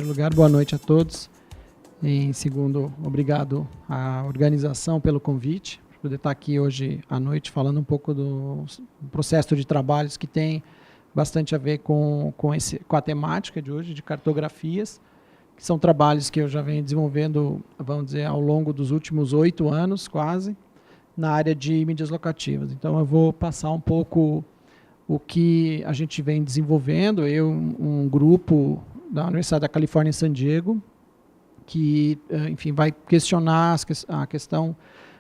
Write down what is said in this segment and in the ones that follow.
primeiro lugar, boa noite a todos. Em segundo, obrigado à organização pelo convite, por poder estar aqui hoje à noite falando um pouco do processo de trabalhos que tem bastante a ver com a temática de hoje, de cartografias, que são trabalhos que eu já venho desenvolvendo, vamos dizer, ao longo dos últimos 8 anos, quase, na área de mídias locativas. Então, eu vou passar um pouco o que a gente vem desenvolvendo, um grupo da Universidade da Califórnia em San Diego, que, enfim, vai questionar a questão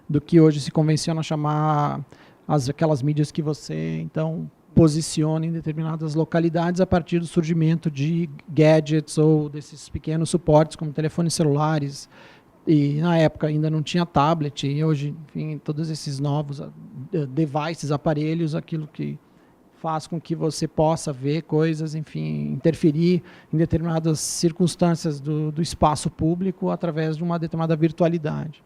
do que hoje se convenciona chamar aquelas mídias que você, então, posiciona em determinadas localidades a partir do surgimento de gadgets ou desses pequenos suportes, como telefones celulares, e na época ainda não tinha tablet, e hoje, enfim, todos esses novos devices, aparelhos, aquilo que faz com que você possa ver coisas, enfim, interferir em determinadas circunstâncias do espaço público através de uma determinada virtualidade.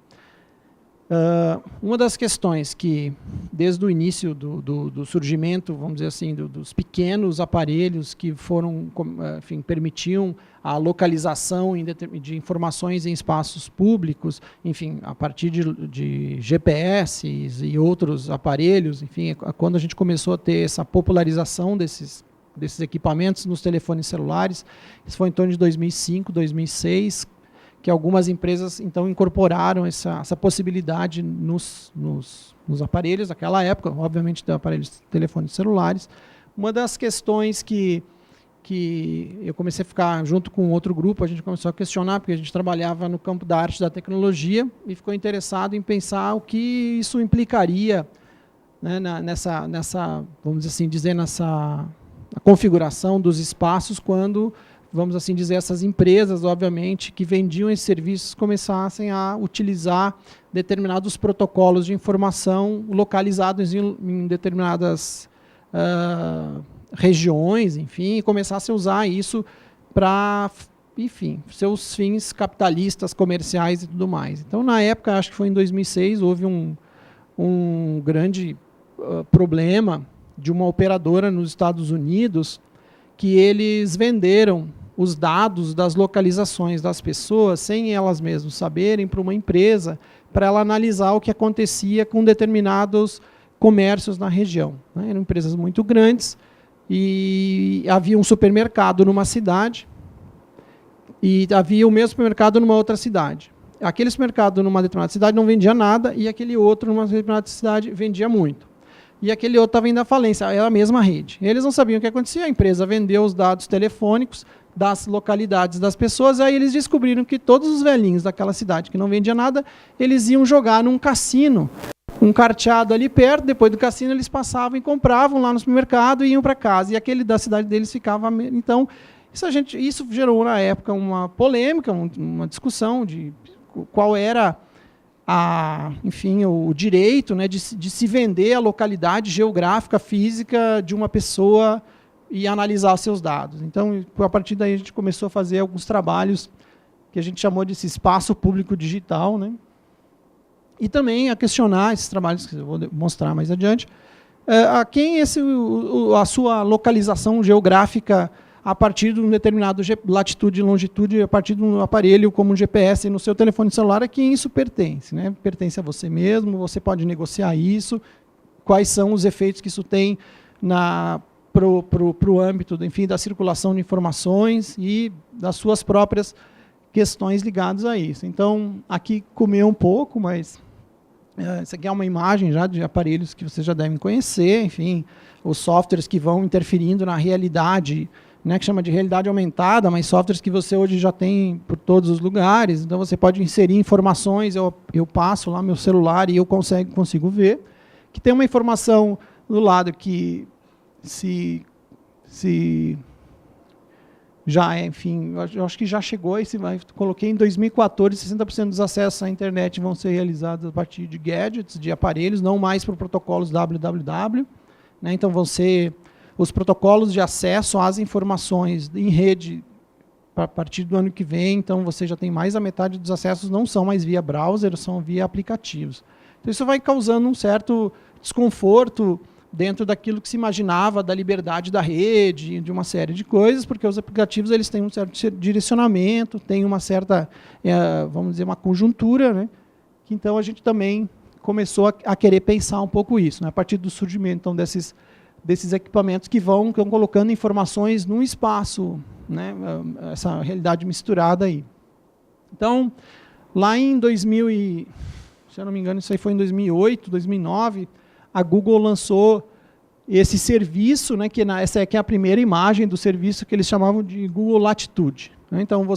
Uma das questões que, desde o início do surgimento, vamos dizer assim, dos pequenos aparelhos que foram, enfim, permitiam a localização de informações em espaços públicos, enfim, a partir de GPS e outros aparelhos, enfim, quando a gente começou a ter essa popularização desses equipamentos nos telefones celulares, isso foi em torno de 2005, 2006, que algumas empresas, então, incorporaram essa possibilidade nos aparelhos daquela época, obviamente, de aparelhos de telefones celulares. Uma das questões que eu comecei a ficar junto com outro grupo, a gente começou a questionar, porque a gente trabalhava no campo da arte e da tecnologia, e ficou interessado em pensar o que isso implicaria, né, nessa, vamos assim dizer, nessa configuração dos espaços, quando, vamos assim dizer, essas empresas, obviamente, que vendiam esses serviços começassem a utilizar determinados protocolos de informação localizados em determinadas regiões, enfim, e começassem a usar isso para, enfim, seus fins capitalistas, comerciais e tudo mais. Então, na época, acho que foi em 2006, houve um grande problema de uma operadora nos Estados Unidos, que eles venderam os dados das localizações das pessoas, sem elas mesmas saberem, para uma empresa, para ela analisar o que acontecia com determinados comércios na região, né? Eram empresas muito grandes, e havia um supermercado numa cidade, e havia o mesmo supermercado numa outra cidade. Aquele supermercado numa determinada cidade não vendia nada, e aquele outro numa determinada cidade vendia muito. E aquele outro estava indo à falência, era a mesma rede. Eles não sabiam o que acontecia, a empresa vendeu os dados telefônicos das localidades das pessoas, aí eles descobriram que todos os velhinhos daquela cidade que não vendia nada, eles iam jogar num cassino, um carteado ali perto, depois do cassino eles passavam e compravam lá no supermercado e iam para casa, e aquele da cidade deles ficava... Então, isso gerou na época uma polêmica, uma discussão de qual era enfim, o direito, né, de se vender a localidade geográfica, física de uma pessoa e analisar seus dados. Então, a partir daí, a gente começou a fazer alguns trabalhos que a gente chamou de esse espaço público digital, né? E também a questionar esses trabalhos que eu vou mostrar mais adiante, a quem a sua localização geográfica a partir de um determinado latitude e longitude, a partir de um aparelho como um GPS no seu telefone celular, a quem isso pertence, né? Pertence a você mesmo, você pode negociar isso, quais são os efeitos que isso tem para o âmbito, enfim, da circulação de informações e das suas próprias questões ligadas a isso. Então, aqui comeu um pouco, mas isso aqui é uma imagem já de aparelhos que vocês já devem conhecer, enfim, os softwares que vão interferindo na realidade, né, que chama de realidade aumentada, mas softwares que você hoje já tem por todos os lugares, então você pode inserir informações, eu passo lá meu celular e eu consigo ver, que tem uma informação do lado que se já enfim, eu acho que já chegou, coloquei em 2014, 60% dos acessos à internet vão ser realizados a partir de gadgets, de aparelhos, não mais por protocolos www, né, então vão ser os protocolos de acesso às informações em rede a partir do ano que vem, então você já tem mais da metade dos acessos não são mais via browser, são via aplicativos. Então isso vai causando um certo desconforto dentro daquilo que se imaginava da liberdade da rede, de uma série de coisas, porque os aplicativos eles têm um certo direcionamento, têm uma certa, vamos dizer, uma conjuntura, né? Que então a gente também começou a querer pensar um pouco isso, né? A partir do surgimento então, desses equipamentos que vão colocando informações num espaço, né? Essa realidade misturada aí. Então, lá em 2000 se eu não me engano, isso aí foi em 2008, 2009, a Google lançou esse serviço, né, essa aqui é a primeira imagem do serviço que eles chamavam de Google Latitude. Então,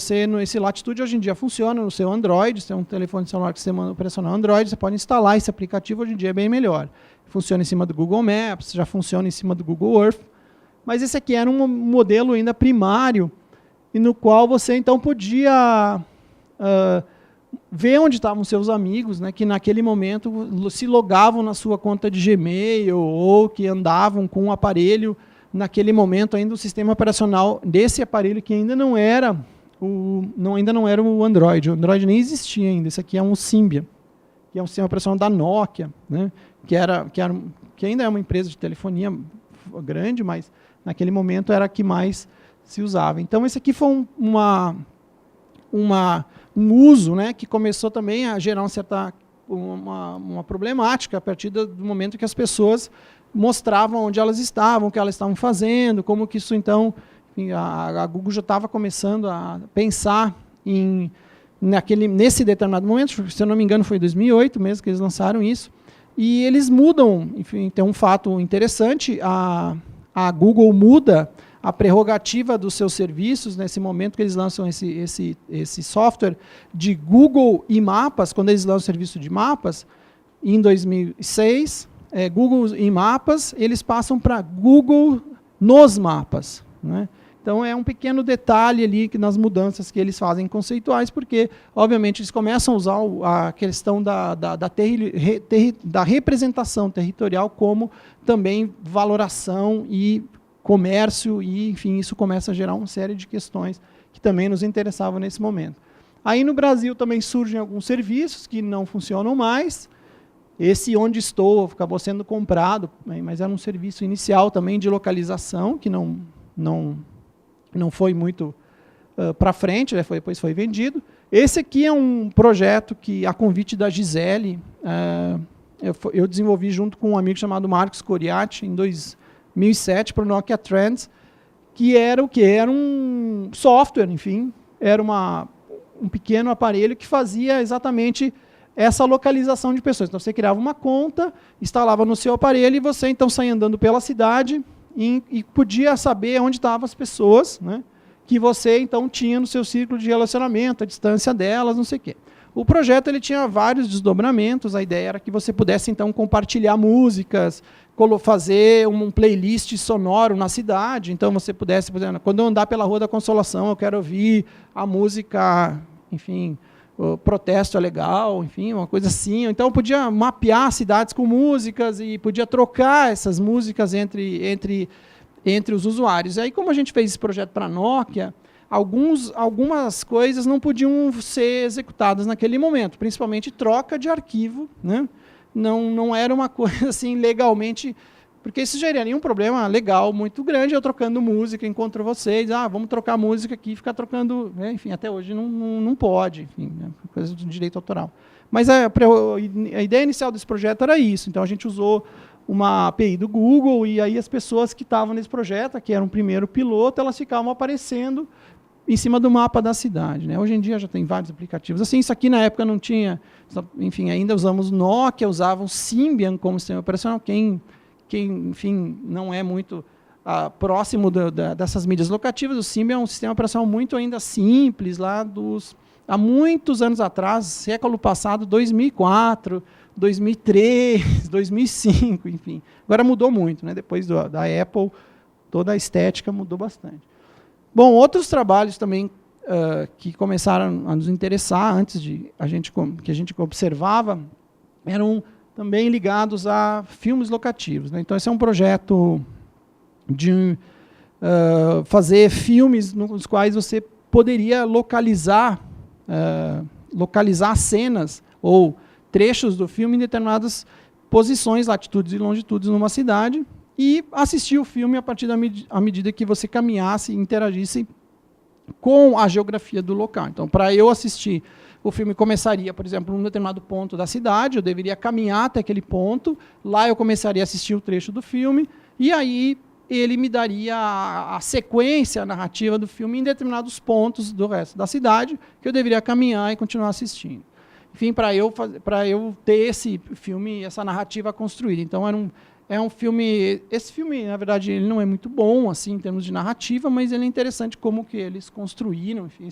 esse Latitude hoje em dia funciona no seu Android, se é um telefone celular que você manda operacional Android, você pode instalar esse aplicativo, hoje em dia é bem melhor. Funciona em cima do Google Maps, já funciona em cima do Google Earth, mas esse aqui era um modelo ainda primário, e no qual você então podia ver onde estavam seus amigos, né, que naquele momento se logavam na sua conta de Gmail ou que andavam com o aparelho, naquele momento ainda o sistema operacional desse aparelho que ainda não era o Android. O Android nem existia ainda. Esse aqui é um Symbian, que é um sistema operacional da Nokia, né, que ainda é uma empresa de telefonia grande, mas naquele momento era a que mais se usava. Então esse aqui foi um uso, né, que começou também a gerar uma problemática a partir do momento que as pessoas mostravam onde elas estavam, o que elas estavam fazendo, como que isso então, enfim, a Google já estava começando a pensar nesse determinado momento, se eu não me engano foi em 2008 mesmo que eles lançaram isso, e eles mudam, enfim, tem um fato interessante, a Google muda a prerrogativa dos seus serviços, nesse momento que eles lançam esse software de Google e Mapas, quando eles lançam o serviço de mapas, em 2006, Google e Mapas, eles passam para Google nos mapas, né? Então é um pequeno detalhe ali nas mudanças que eles fazem conceituais, porque, obviamente, eles começam a usar a questão da representação territorial como também valoração e comércio, e, enfim, isso começa a gerar uma série de questões que também nos interessavam nesse momento. Aí no Brasil também surgem alguns serviços que não funcionam mais. Esse Onde Estou acabou sendo comprado, mas era um serviço inicial também de localização, que não foi muito para frente, né, depois foi vendido. Esse aqui é um projeto que, a convite da Gisele, eu desenvolvi junto com um amigo chamado Marcos Coriati, em 2007, para o Nokia Trends, que era o quê? Era um software, enfim, era um pequeno aparelho que fazia exatamente essa localização de pessoas. Então, você criava uma conta, instalava no seu aparelho e você, então, saía andando pela cidade e podia saber onde estavam as pessoas, né, que você, então, tinha no seu círculo de relacionamento, a distância delas, não sei o quê. O projeto ele tinha vários desdobramentos, a ideia era que você pudesse, então, compartilhar músicas, fazer um playlist sonoro na cidade, então você pudesse, por exemplo, quando eu andar pela Rua da Consolação, eu quero ouvir a música, enfim, o protesto é legal, enfim, uma coisa assim. Então eu podia mapear cidades com músicas e podia trocar essas músicas entre os usuários. E aí, como a gente fez esse projeto para a Nokia, algumas coisas não podiam ser executadas naquele momento, principalmente troca de arquivo, né? Não era uma coisa assim legalmente, porque isso geraria um problema legal muito grande, eu trocando música, encontro vocês, vamos trocar música aqui, ficar trocando, enfim, até hoje não pode, enfim, coisa do direito autoral. Mas a ideia inicial desse projeto era isso, então a gente usou uma API do Google, e aí as pessoas que estavam nesse projeto, que era um primeiro piloto, elas ficavam aparecendo em cima do mapa da cidade, né? Hoje em dia já tem vários aplicativos. Assim, isso aqui na época não tinha, enfim, ainda usamos Nokia, usavam Symbian como sistema operacional. Quem enfim, não é muito próximo dessas mídias locativas, o Symbian é um sistema operacional muito ainda simples, lá há muitos anos atrás, século passado, 2004, 2003, 2005, enfim. Agora mudou muito, né? Depois da Apple, toda a estética mudou bastante. Bom, outros trabalhos também que começaram a nos interessar antes que a gente observava eram também ligados a filmes locativos, né? Então, esse é um projeto de fazer filmes nos quais você poderia localizar cenas ou trechos do filme em determinadas posições, latitudes e longitudes numa cidade, e assistir o filme a partir à medida que você caminhasse e interagisse com a geografia do local. Então, para eu assistir, o filme começaria, por exemplo, num determinado ponto da cidade, eu deveria caminhar até aquele ponto, lá eu começaria a assistir o trecho do filme, e aí ele me daria a sequência narrativa do filme em determinados pontos do resto da cidade, que eu deveria caminhar e continuar assistindo. Enfim, para eu ter esse filme, essa narrativa construída. Então, é um filme... Esse filme, na verdade, ele não é muito bom, assim, em termos de narrativa, mas ele é interessante como que eles construíram, enfim,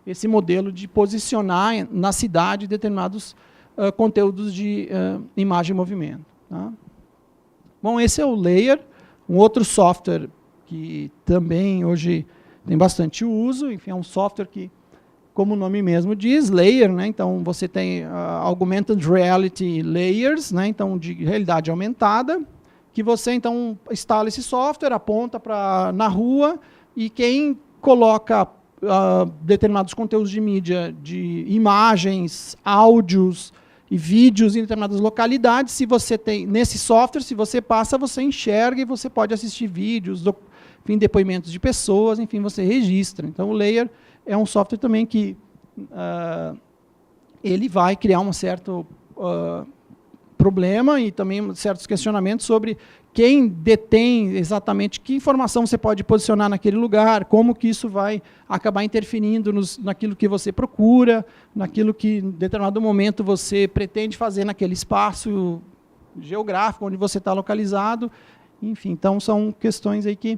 esse modelo de posicionar na cidade determinados conteúdos de imagem e movimento. Tá? Bom, esse é o Layer, um outro software que também hoje tem bastante uso. Enfim, é um software que, como o nome mesmo diz, layer, né? Então você tem augmented reality layers, né? Então de realidade aumentada, que você então instala esse software, aponta na rua, e quem coloca determinados conteúdos de mídia, de imagens, áudios e vídeos em determinadas localidades, se você tem nesse software, se você passa, você enxerga e você pode assistir vídeos, enfim, depoimentos de pessoas, enfim, você registra. Então o Layer é um software também que ele vai criar um certo problema e também certos questionamentos sobre quem detém exatamente que informação você pode posicionar naquele lugar, como que isso vai acabar interferindo naquilo que você procura, naquilo que em determinado momento você pretende fazer naquele espaço geográfico onde você está localizado. Enfim, então são questões aí que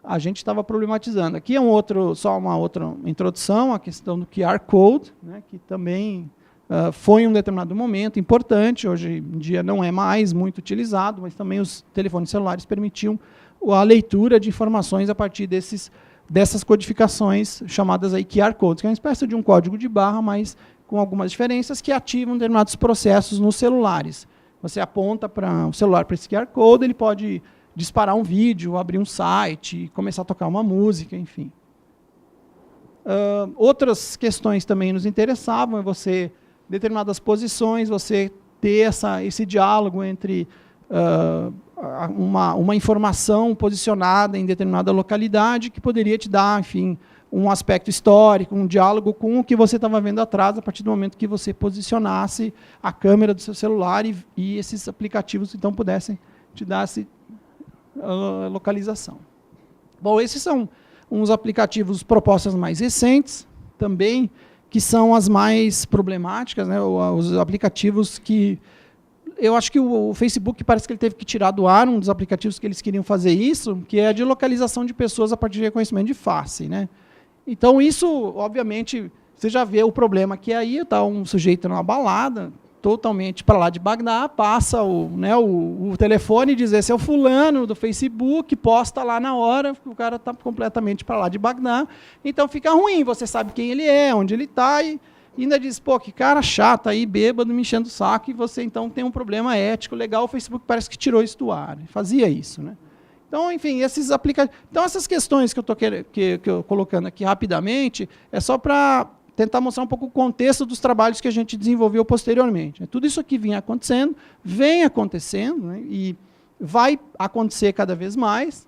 a gente estava problematizando. Aqui é só uma outra introdução, a questão do QR Code, né, que também foi em um determinado momento importante, hoje em dia não é mais muito utilizado, mas também os telefones celulares permitiam a leitura de informações a partir dessas codificações chamadas aí QR Codes, que é uma espécie de um código de barra, mas com algumas diferenças que ativam determinados processos nos celulares. Você aponta para o celular para esse QR Code, ele pode disparar um vídeo, abrir um site, começar a tocar uma música, enfim. Outras questões também nos interessavam, é você, determinadas posições, você ter esse diálogo entre uma informação posicionada em determinada localidade que poderia te dar, enfim, um aspecto histórico, um diálogo com o que você estava vendo atrás, a partir do momento que você posicionasse a câmera do seu celular e esses aplicativos, então, pudessem te dar essa localização. Bom, esses são uns aplicativos propostas mais recentes, também, que são as mais problemáticas, né? Os aplicativos que... Eu acho que o Facebook parece que ele teve que tirar do ar um dos aplicativos que eles queriam fazer isso, que é a de localização de pessoas a partir de reconhecimento de face, né? Então, isso, obviamente, você já vê o problema que aí está um sujeito numa balada, totalmente para lá de Bagdá, passa o telefone e diz, esse é o fulano do Facebook, posta lá na hora, o cara está completamente para lá de Bagdá, então fica ruim, você sabe quem ele é, onde ele está, e ainda diz, pô, que cara chato aí, bêbado, me enchendo o saco, e você então tem um problema ético legal, o Facebook parece que tirou isso do ar, fazia isso, né? Então, enfim, esses aplicativos... Então, essas questões que eu estou colocando aqui rapidamente, é só para tentar mostrar um pouco o contexto dos trabalhos que a gente desenvolveu posteriormente. Tudo isso aqui vinha acontecendo, vem acontecendo, né, e vai acontecer cada vez mais.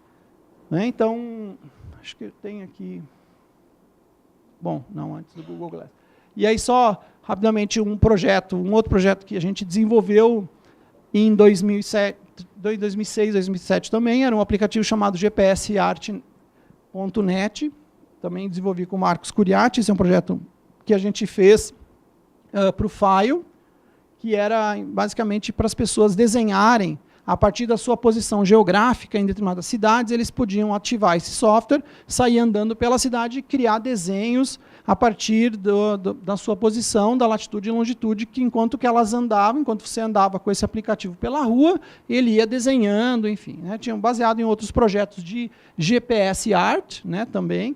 Né, então, acho que eu tenho aqui... Bom, não, antes do Google Glass. E aí, só rapidamente, um outro projeto que a gente desenvolveu em 2006, 2007 também, era um aplicativo chamado GPSArt.net, também desenvolvi com o Marcos Curiati, esse é um projeto que a gente fez para o File, que era basicamente para as pessoas desenharem a partir da sua posição geográfica em determinadas cidades, eles podiam ativar esse software, sair andando pela cidade e criar desenhos a partir da sua posição, da latitude e longitude, que enquanto você andava com esse aplicativo pela rua, ele ia desenhando, enfim. Né, tinham baseado em outros projetos de GPS Art, né, também,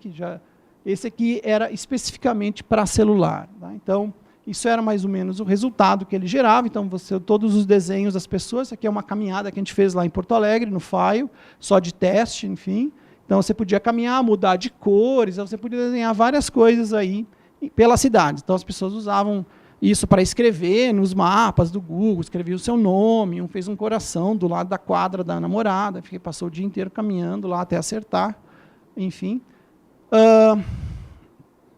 esse aqui era especificamente para celular. Tá? Então, isso era mais ou menos o resultado que ele gerava. Então, todos os desenhos das pessoas, isso aqui é uma caminhada que a gente fez lá em Porto Alegre, no File, só de teste, enfim. Então, você podia caminhar, mudar de cores, você podia desenhar várias coisas aí pela cidade. Então, as pessoas usavam isso para escrever nos mapas do Google, escrevia o seu nome, fez um coração do lado da quadra da namorada, passou o dia inteiro caminhando lá até acertar, enfim.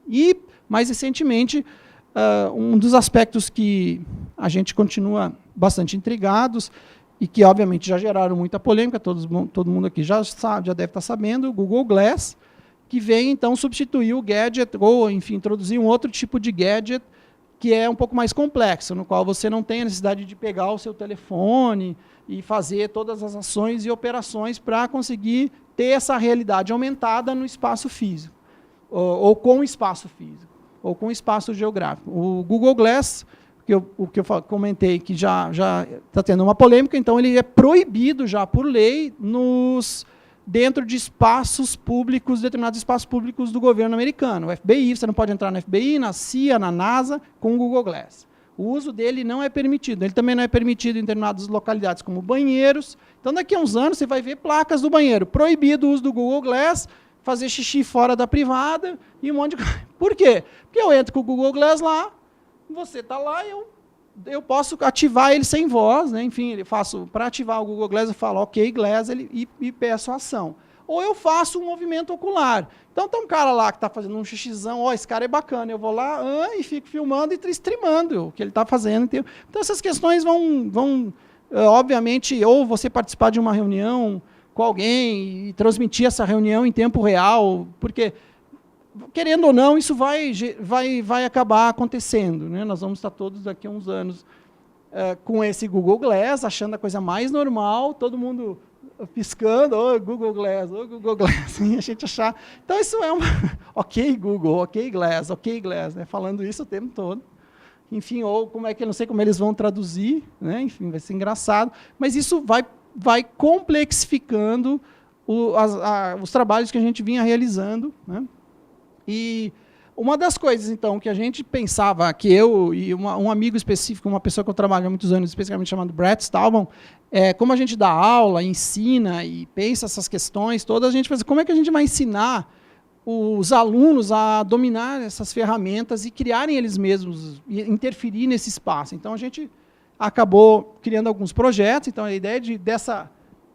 E, mais recentemente, um dos aspectos que a gente continua bastante intrigados e que, obviamente, já geraram muita polêmica, todo mundo aqui já deve estar sabendo, o Google Glass, que vem, então, substituir o gadget, ou, enfim, introduzir um outro tipo de gadget que é um pouco mais complexo, no qual você não tem a necessidade de pegar o seu telefone e fazer todas as ações e operações para conseguir ter essa realidade aumentada no espaço físico, ou com espaço físico, ou com espaço geográfico. O Google Glass, o que eu comentei, que já está tendo uma polêmica, então ele é proibido já por lei dentro de espaços públicos, determinados espaços públicos do governo americano. O FBI, você não pode entrar no FBI, na CIA, na NASA, com o Google Glass. O uso dele não é permitido. Ele também não é permitido em determinadas localidades, como banheiros. Então, daqui a uns anos, você vai ver placas do banheiro. Proibido o uso do Google Glass, fazer xixi fora da privada e um monte de coisa. Por quê? Porque eu entro com o Google Glass lá, você está lá, eu posso ativar ele sem voz, né? Enfim, para ativar o Google Glass, eu falo ok, Glass, e peço a ação. Ou eu faço um movimento ocular. Então tem um cara lá que está fazendo um xixizão, esse cara é bacana, eu vou lá e fico filmando e streamando o que ele está fazendo. Então essas questões vão obviamente, ou você participar de uma reunião com alguém e transmitir essa reunião em tempo real, porque, querendo ou não, isso vai acabar acontecendo, né? Nós vamos estar todos daqui a uns anos com esse Google Glass, achando a coisa mais normal, todo mundo piscando, Google Glass, Google Glass, e a gente achar... Então, isso é uma... ok, Google, ok, Glass, né? Falando isso o tempo todo. Enfim, ou como é que eu não sei como eles vão traduzir, né? Enfim, vai ser engraçado, mas isso vai complexificando os trabalhos que a gente vinha realizando, né? E uma das coisas, então, que a gente pensava, que eu e um amigo específico, uma pessoa que eu trabalho há muitos anos, especificamente chamado Brett Stallman, como a gente dá aula, ensina e pensa essas questões todas, a gente pensa, como é que a gente vai ensinar os alunos a dominar essas ferramentas e criarem eles mesmos, e interferir nesse espaço. Então, a gente acabou criando alguns projetos, então a ideia dessa...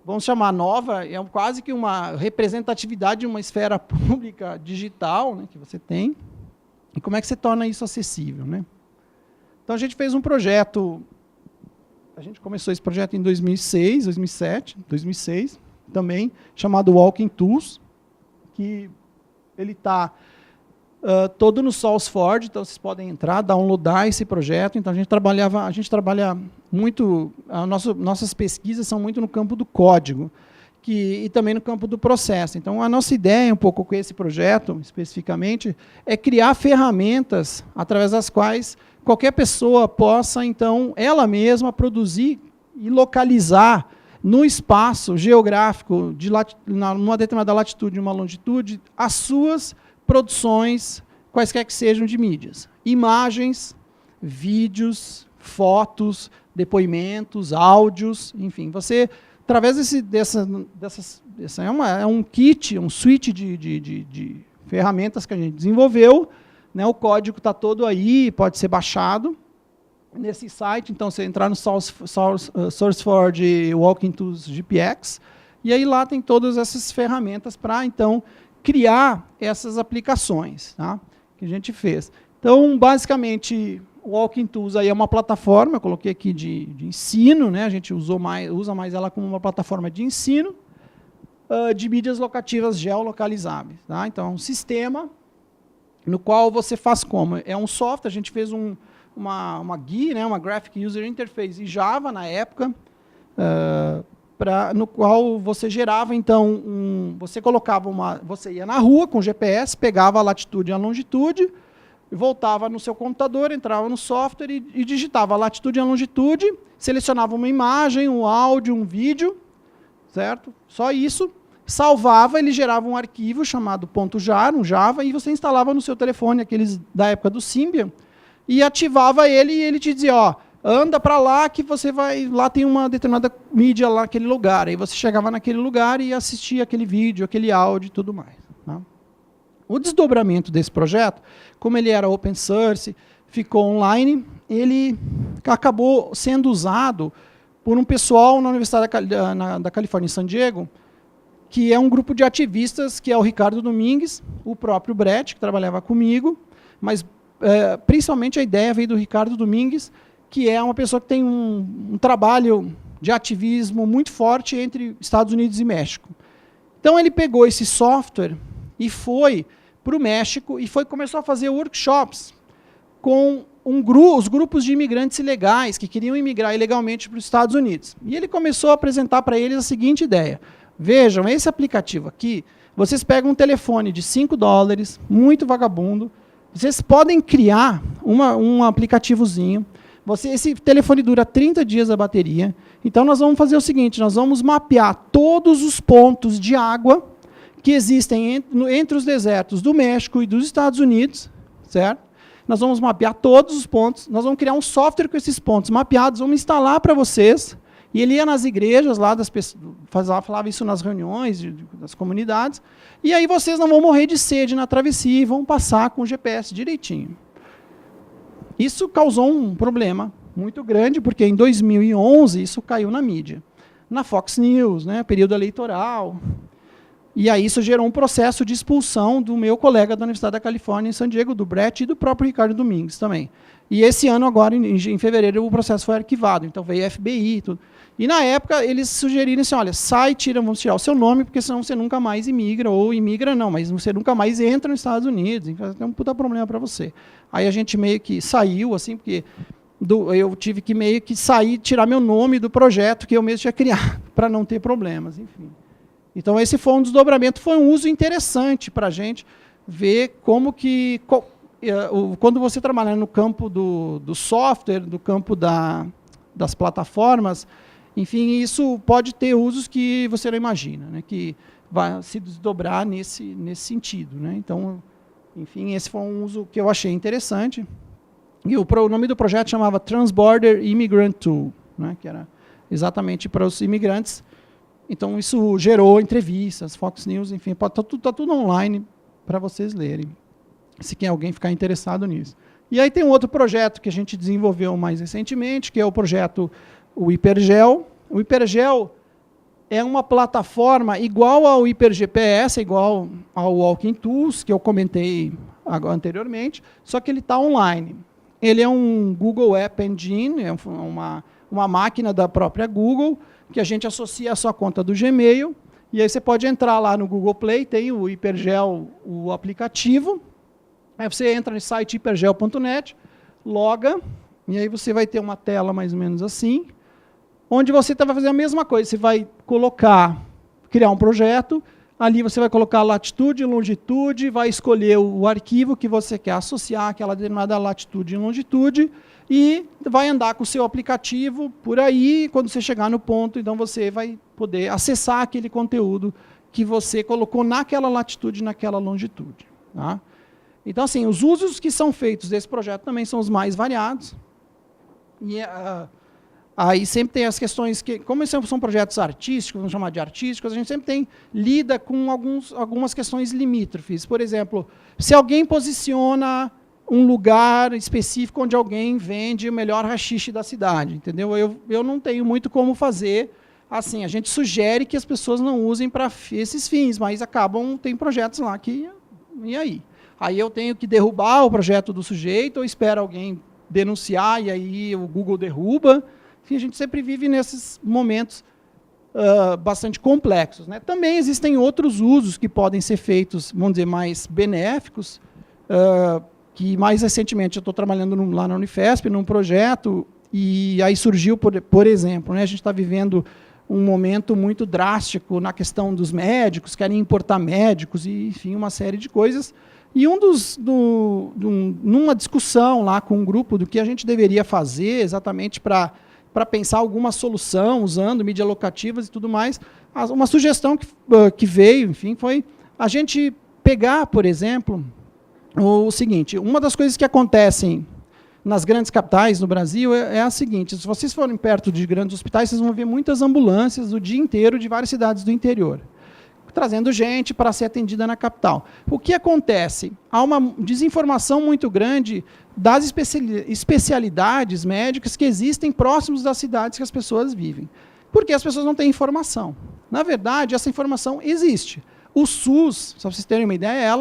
vamos chamar nova, é quase que uma representatividade de uma esfera pública digital, né, que você tem, e como é que você torna isso acessível, né? Então, a gente fez um projeto, a gente começou esse projeto em 2006, 2006, também, chamado Walking Tools, que ele está todo no SourceForge, então vocês podem entrar, downloadar esse projeto. Então, a gente trabalha muito, nossas pesquisas são muito no campo do código, e também no campo do processo. Então, a nossa ideia, um pouco com esse projeto, especificamente, é criar ferramentas através das quais qualquer pessoa possa, então, ela mesma produzir e localizar no espaço geográfico, numa determinada latitude e uma longitude, as suas produções, quaisquer que sejam de mídias. Imagens, vídeos, fotos, depoimentos, áudios, enfim. Você, através é um kit, um suite de ferramentas que a gente desenvolveu, né? O código está todo aí, pode ser baixado nesse site. Então, você entrar no SourceForge Walking Tools GPX, e aí lá tem todas essas ferramentas para, então, criar essas aplicações, tá? Que a gente fez. Então, basicamente, o Walking Tools aí é uma plataforma, eu coloquei aqui de ensino, né? A gente usa mais ela como uma plataforma de ensino de mídias locativas geolocalizáveis, tá? Então, é um sistema no qual você faz como? É um software, a gente fez uma GUI, né? Uma Graphic User Interface em Java, na época, no qual você gerava, então, você ia na rua com o GPS, pegava a latitude e a longitude, voltava no seu computador, entrava no software e digitava a latitude e a longitude, selecionava uma imagem, um áudio, um vídeo, certo? Só isso, salvava, ele gerava um arquivo chamado .jar, um Java, e você instalava no seu telefone, aqueles da época do Symbian, e ativava ele, e ele te dizia, ó, anda para lá que você vai... Lá tem uma determinada mídia lá naquele lugar. Aí você chegava naquele lugar e assistia aquele vídeo, aquele áudio e tudo mais. Tá? O desdobramento desse projeto, como ele era open source, ficou online, ele acabou sendo usado por um pessoal na Universidade da Califórnia, em San Diego, que é um grupo de ativistas, que é o Ricardo Domingues, o próprio Brett, que trabalhava comigo, mas principalmente a ideia veio do Ricardo Domingues, que é uma pessoa que tem um trabalho de ativismo muito forte entre Estados Unidos e México. Então ele pegou esse software e foi para o México e começou a fazer workshops com os grupos de imigrantes ilegais que queriam imigrar ilegalmente para os Estados Unidos. E ele começou a apresentar para eles a seguinte ideia: vejam, esse aplicativo aqui, vocês pegam um telefone de $5, muito vagabundo, vocês podem criar um aplicativozinho, esse telefone dura 30 dias a bateria, então nós vamos fazer o seguinte, nós vamos mapear todos os pontos de água que existem entre os desertos do México e dos Estados Unidos, certo? Nós vamos mapear todos os pontos, nós vamos criar um software com esses pontos mapeados, vamos instalar para vocês, e ele ia nas igrejas, lá das pessoas, falava isso nas reuniões das comunidades, e aí vocês não vão morrer de sede na travessia e vão passar com o GPS direitinho. Isso causou um problema muito grande, porque em 2011 isso caiu na mídia, na Fox News, né, período eleitoral. E aí isso gerou um processo de expulsão do meu colega da Universidade da Califórnia, em San Diego, do Brett, e do próprio Ricardo Domingues também. E esse ano, agora, em fevereiro, o processo foi arquivado, então veio FBI e tudo. E na época eles sugeriram assim, olha, vamos tirar o seu nome, porque senão você nunca mais imigra, ou imigra não, mas você nunca mais entra nos Estados Unidos, então tem um puta problema para você. Aí a gente meio que saiu, assim, porque eu tive que meio que sair, tirar meu nome do projeto que eu mesmo tinha criado, para não ter problemas, enfim. Então esse foi um desdobramento, foi um uso interessante para a gente ver como que, quando você trabalha no campo do software, do campo das plataformas, enfim, isso pode ter usos que você não imagina, né, que vai se desdobrar nesse sentido, né. Então, enfim, esse foi um uso que eu achei interessante. E o nome do projeto chamava Transborder Immigrant Tool, né, que era exatamente para os imigrantes. Então, isso gerou entrevistas, Fox News, enfim, está tudo online para vocês lerem, se alguém ficar interessado nisso. E aí tem um outro projeto que a gente desenvolveu mais recentemente, que é o projeto Hipergel. O Hipergel é uma plataforma igual ao HyperGPS, igual ao Walking Tools, que eu comentei anteriormente, só que ele está online. Ele é um Google App Engine, é uma máquina da própria Google, que a gente associa à sua conta do Gmail, e aí você pode entrar lá no Google Play, tem o Hipergel, o aplicativo, aí você entra no site hipergel.net, loga, e aí você vai ter uma tela mais ou menos assim, onde você vai fazer a mesma coisa, você vai criar um projeto, ali você vai colocar latitude e longitude, vai escolher o arquivo que você quer associar àquela determinada latitude e longitude, e vai andar com o seu aplicativo por aí, quando você chegar no ponto, então você vai poder acessar aquele conteúdo que você colocou naquela latitude, naquela longitude. Tá? Então, assim, os usos que são feitos desse projeto também são os mais variados. E aí sempre tem as questões que, como são projetos artísticos, vamos chamar de artísticos, a gente sempre lida com algumas questões limítrofes. Por exemplo, se alguém posiciona um lugar específico onde alguém vende o melhor haxixe da cidade, entendeu? Eu não tenho muito como fazer assim. A gente sugere que as pessoas não usem para esses fins, mas tem projetos lá que... E aí? Aí eu tenho que derrubar o projeto do sujeito, ou espero alguém denunciar, e aí o Google derruba. Enfim, a gente sempre vive nesses momentos bastante complexos, né? Também existem outros usos que podem ser feitos, vamos dizer, mais benéficos, que mais recentemente eu estou trabalhando lá na Unifesp, num projeto, e aí surgiu, por exemplo, né, a gente está vivendo um momento muito drástico na questão dos médicos, querem importar médicos, e, enfim, uma série de coisas. E numa discussão lá com um grupo do que a gente deveria fazer exatamente para pensar alguma solução, usando mídias locativas e tudo mais, uma sugestão que veio, enfim, foi a gente pegar, por exemplo, o seguinte: uma das coisas que acontecem nas grandes capitais no Brasil é a seguinte: se vocês forem perto de grandes hospitais, vocês vão ver muitas ambulâncias o dia inteiro de várias cidades do interior, trazendo gente para ser atendida na capital. O que acontece? Há uma desinformação muito grande das especialidades médicas que existem próximos das cidades que as pessoas vivem. Porque as pessoas não têm informação. Na verdade, essa informação existe. O SUS, só para vocês terem uma ideia,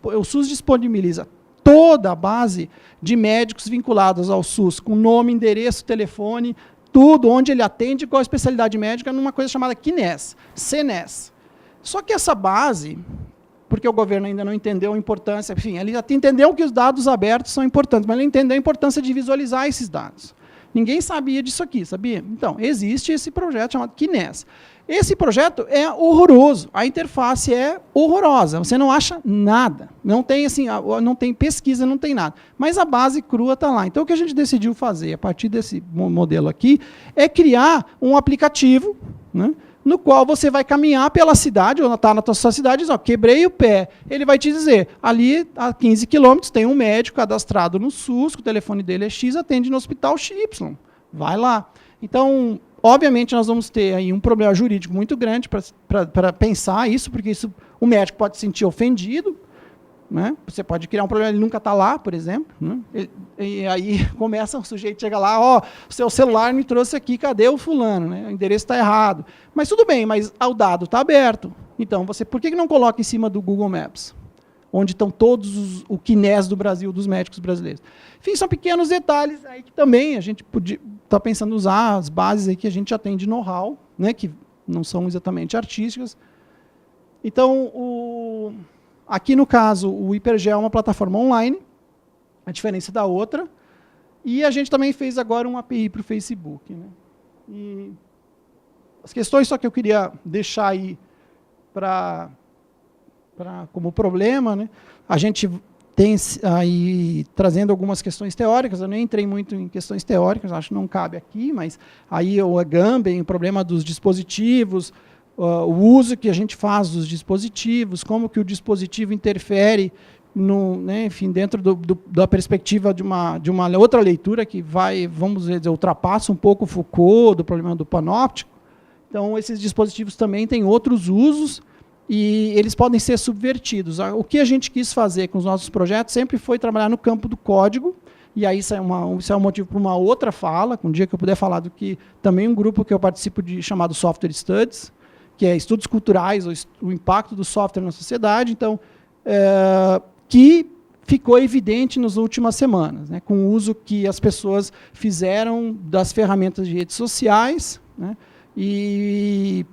o SUS disponibiliza toda a base de médicos vinculados ao SUS, com nome, endereço, telefone, tudo, onde ele atende, qual a especialidade médica, numa coisa chamada CNES. Só que essa base, porque o governo ainda não entendeu a importância, enfim, ele entendeu que os dados abertos são importantes, mas ele entendeu a importância de visualizar esses dados. Ninguém sabia disso aqui, sabia? Então, existe esse projeto chamado CNES. Esse projeto é horroroso, a interface é horrorosa, você não acha nada, não tem, assim, não tem pesquisa, não tem nada, mas a base crua está lá. Então, o que a gente decidiu fazer, a partir desse modelo aqui, é criar um aplicativo, né, no qual você vai caminhar pela cidade, ou está na sua cidade, e diz, ó, quebrei o pé, ele vai te dizer, ali a 15 quilômetros tem um médico cadastrado no SUS, que o telefone dele é X, atende no hospital Y, vai lá. Então, obviamente, nós vamos ter aí um problema jurídico muito grande para pensar isso, porque o médico pode se sentir ofendido, né? Você pode criar um problema, ele nunca está lá, por exemplo. Né? E aí começa, o sujeito chega lá, ó, seu celular me trouxe aqui, cadê o fulano? Né? O endereço está errado. Mas tudo bem, mas o dado está aberto. Então, por que não coloca em cima do Google Maps? Onde estão todos o CNES do Brasil, dos médicos brasileiros. Enfim, são pequenos detalhes aí que também a gente está pensando em usar as bases aí que a gente já tem de know-how, né, que não são exatamente artísticas. Então, aqui no caso, o Hipergel é uma plataforma online, a diferença da outra, e a gente também fez agora um API para o Facebook. Né? E as questões só que eu queria deixar aí como problema, né? A gente tem aí trazendo algumas questões teóricas, eu nem entrei muito em questões teóricas, acho que não cabe aqui, mas aí o Agamben, o problema dos dispositivos, o uso que a gente faz dos dispositivos, como que o dispositivo interfere né, enfim, dentro da perspectiva de uma outra leitura que vai, vamos dizer, ultrapassa um pouco o Foucault, do problema do panóptico. Então, esses dispositivos também têm outros usos, e eles podem ser subvertidos. O que a gente quis fazer com os nossos projetos sempre foi trabalhar no campo do código, e aí isso é um motivo para uma outra fala, um dia que eu puder falar do que também um grupo que eu participo chamado Software Studies, que é estudos culturais, o impacto do software na sociedade, então, que ficou evidente nas últimas semanas, né, com o uso que as pessoas fizeram das ferramentas de redes sociais, né, e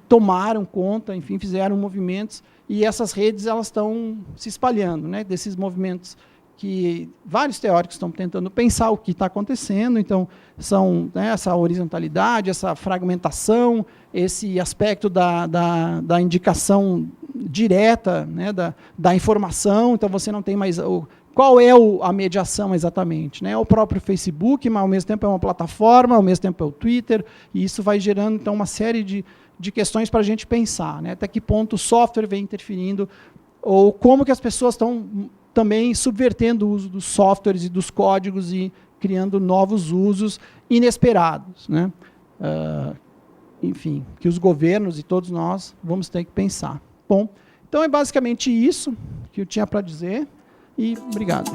tomaram conta, enfim, fizeram movimentos, e essas redes elas estão se espalhando, né, desses movimentos que vários teóricos estão tentando pensar o que está acontecendo, então, são, né, essa horizontalidade, essa fragmentação, esse aspecto da indicação direta, né, da informação, então você não tem mais... Qual é a mediação exatamente? Né? É o próprio Facebook, mas ao mesmo tempo é uma plataforma, ao mesmo tempo é o Twitter, e isso vai gerando então, uma série de questões para a gente pensar, né? Até que ponto o software vem interferindo, ou como que as pessoas estão também subvertendo o uso dos softwares e dos códigos e criando novos usos inesperados. Né? Enfim, que os governos e todos nós vamos ter que pensar. Bom, então é basicamente isso que eu tinha para dizer, e obrigado.